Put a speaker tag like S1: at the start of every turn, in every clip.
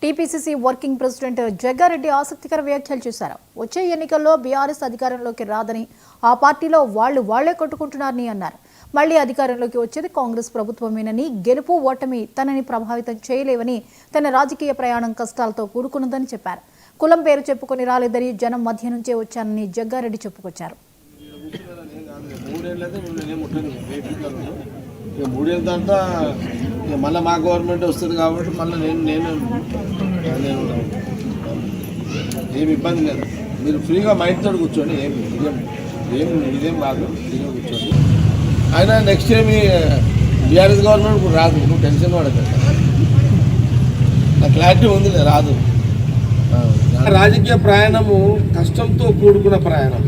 S1: TPCC working president Jaggareddy ఆసక్తికర వ్యాఖ్యలు చేశారు. వచ్చే ఎన్నికల్లో బీఆర్ఎస్ అధికారంలోకి రాదని, ఆ పార్టీలో వాళ్లే కొట్టుకుంటున్నారని అన్నారు. మళ్లీ అధికారంలోకి వచ్చేది కాంగ్రెస్ ప్రభుత్వమేనని, గెలుపు ఓటమి తనని ప్రభావితం చేయలేవని, తన రాజకీయ ప్రయాణం కష్టాలతో కూడుకున్నదని చెప్పారు. కులం పేరు చెప్పుకొని రాలేదని, జనం మధ్య నుంచే వచ్చానని జగ్గారెడ్డి చెప్పుకొచ్చారు.
S2: మళ్ళీ మా గవర్నమెంట్ వస్తుంది కాబట్టి మళ్ళీ నేను ఏమి ఇబ్బంది లేదు. మీరు ఫ్రీగా మైండ్ తోటి కూర్చోండి, ఇదేం కాదు, ఫ్రీగా కూర్చోండి. అయినా నెక్స్ట్ ఏమి బీఆర్ఎస్ గవర్నమెంట్ ఇప్పుడు రాదు, నువ్వు టెన్షన్ పడకండి. నా క్లారిటీ ఉంది, రాదు. రాజకీయ ప్రయాణము కష్టంతో కూడుకున్న ప్రయాణం.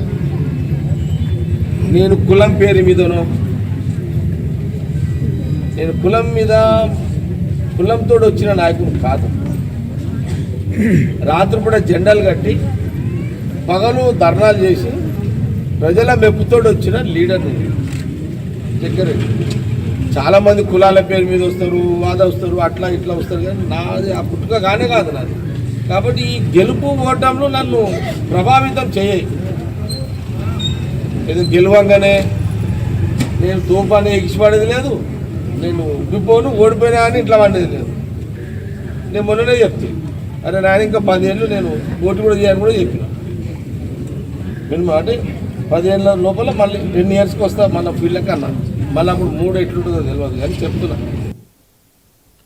S2: నేను కులం పేరు మీదనో, నేను కులంతో వచ్చిన నాయకుడు కాదు. రాత్రి కూడా జెండాలు కట్టి పగలు ధర్నాలు చేసి ప్రజల మెప్పుతోడు వచ్చిన లీడర్ జగ్గారెడ్డి. చాలామంది కులాల పేరు మీద వస్తారు, వస్తారు, అట్లా ఇట్లా వస్తారు, కానీ నాది ఆ పుట్టుక కానే కాదు నాది. కాబట్టి ఈ గెలుపు ఓటంలో నన్ను ప్రభావితం చేయాయి. ఇది గెలవంగానే నేను తోపాన్ని ఎగిసిపడేది లేదు, నేను ఉబ్బిపోను ఓడిపోయినా అని ఇట్లా వండేది లేదు. నేను మొన్ననే చెప్తాను, అరే నాయన ఇంకా 10 ఏళ్ళు నేను ఓటు కూడా చేయాలని కూడా చెప్పిన. నేను అంటే 10 ఏళ్ళ లోపల మళ్ళీ 10 ఇయర్స్కి వస్తా మన ఫీల్డ్కి అన్నా. మళ్ళీ అప్పుడు 3 ఎట్లుంటుందో తెలియదు కానీ చెప్తున్నా.